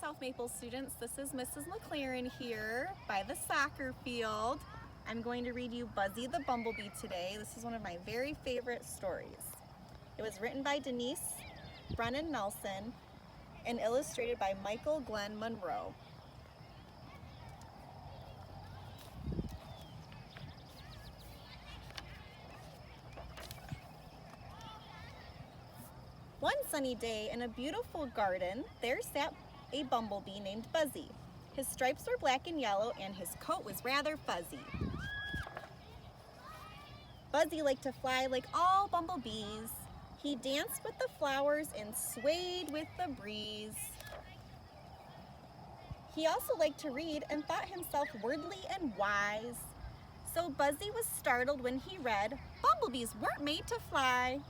South Maple students, this is Mrs. McClarren here by the soccer field. I'm going to read you Buzzy the Bumblebee today. This is one of my very favorite stories. It was written by Denise Brennan Nelson and illustrated by Michael Glenn Monroe. One sunny day in a beautiful garden, there sat a bumblebee named Buzzy. His stripes were black and yellow, and his coat was rather fuzzy. Buzzy liked to fly like all bumblebees. He danced with the flowers and swayed with the breeze. He also liked to read and thought himself worldly and wise. So Buzzy was startled when he read, "Bumblebees weren't made to fly."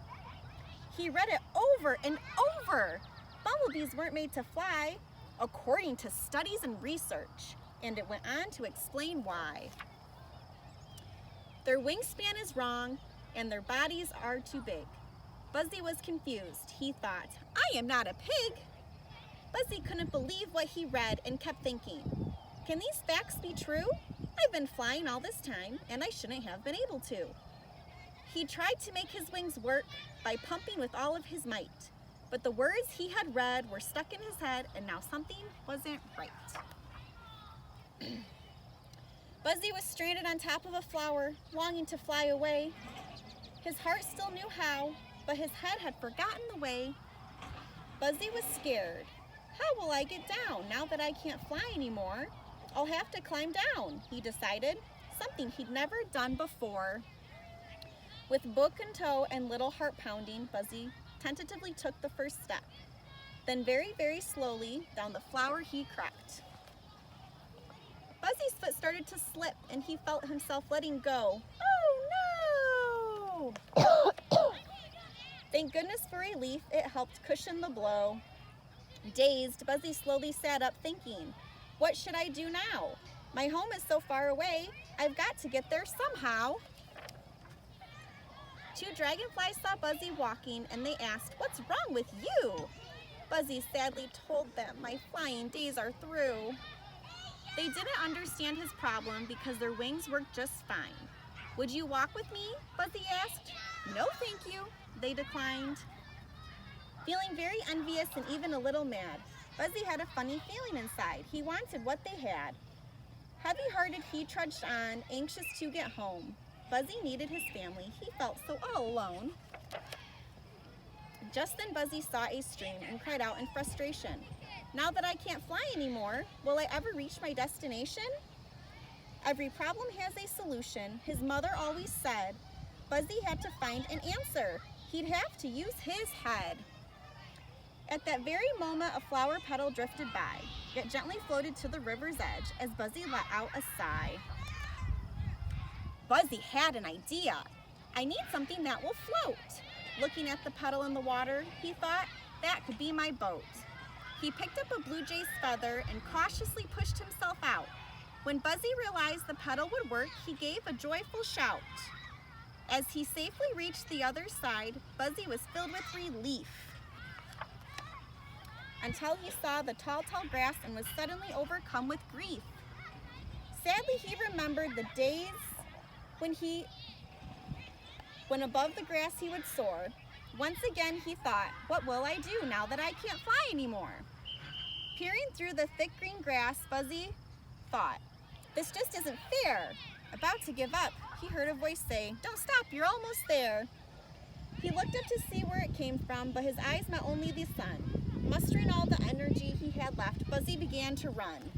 He read it over and over. Bumblebees weren't made to fly, according to studies and research, and it went on to explain why. Their wingspan is wrong, and their bodies are too big. Buzzy was confused. He thought, "I am not a pig." Buzzy couldn't believe what he read and kept thinking, "Can these facts be true? I've been flying all this time, and I shouldn't have been able to." He tried to make his wings work by pumping with all of his might, but the words he had read were stuck in his head, and now something wasn't right. Buzzy was stranded on top of a flower, longing to fly away. His heart still knew how, but his head had forgotten the way. Buzzy was scared. "How will I get down now that I can't fly anymore? I'll have to climb down," he decided, something he'd never done before. With book in tow and little heart pounding, Buzzy tentatively took the first step. Then very, very slowly, down the flower he crept. Buzzy's foot started to slip, and he felt himself letting go. "Oh no!" Thank goodness for relief, it helped cushion the blow. Dazed, Buzzy slowly sat up thinking, "What should I do now? My home is so far away, I've got to get there somehow." Two dragonflies saw Buzzy walking, and they asked, "What's wrong with you?" Buzzy sadly told them, "My flying days are through." They didn't understand his problem because their wings worked just fine. "Would you walk with me?" Buzzy asked. "No, thank you," they declined. Feeling very envious and even a little mad, Buzzy had a funny feeling inside. He wanted what they had. Heavy-hearted, he trudged on, anxious to get home. Buzzy needed his family. He felt so all alone. Just then Buzzy saw a stream and cried out in frustration, "Now that I can't fly anymore, will I ever reach my destination?" Every problem has a solution, his mother always said. Buzzy had to find an answer. He'd have to use his head. At that very moment, a flower petal drifted by. It gently floated to the river's edge as Buzzy let out a sigh. Buzzy had an idea. "I need something that will float." Looking at the petal in the water, he thought, "That could be my boat." He picked up a blue jay's feather and cautiously pushed himself out. When Buzzy realized the petal would work, he gave a joyful shout. As he safely reached the other side, Buzzy was filled with relief, until he saw the tall, tall grass and was suddenly overcome with grief. Sadly, he remembered the days when above the grass he would soar. Once again, he thought, "What will I do now that I can't fly anymore?" Peering through the thick green grass, Buzzy thought, "This just isn't fair." About to give up, he heard a voice say, "Don't stop, you're almost there." He looked up to see where it came from, but his eyes met only the sun. Mustering all the energy he had left, Buzzy began to run.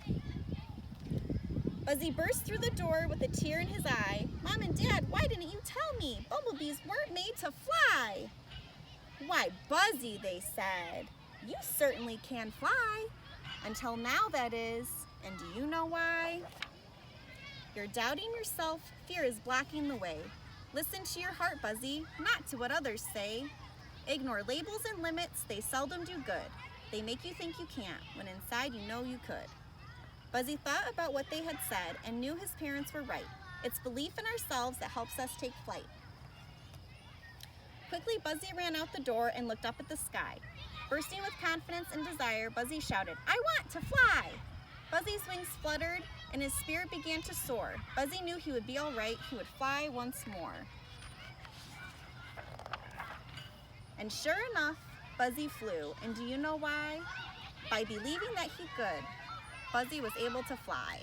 Buzzy burst through the door with a tear in his eye. "Mom and Dad, why didn't you tell me? Bumblebees weren't made to fly." "Why, Buzzy," they said, "you certainly can fly. Until now, that is. And do you know why? You're doubting yourself. Fear is blocking the way. Listen to your heart, Buzzy, not to what others say. Ignore labels and limits. They seldom do good. They make you think you can't, when inside you know you could." Buzzy thought about what they had said and knew his parents were right. It's belief in ourselves that helps us take flight. Quickly, Buzzy ran out the door and looked up at the sky. Bursting with confidence and desire, Buzzy shouted, "I want to fly!" Buzzy's wings fluttered and his spirit began to soar. Buzzy knew he would be all right. He would fly once more. And sure enough, Buzzy flew. And do you know why? By believing that he could, Buzzy was able to fly.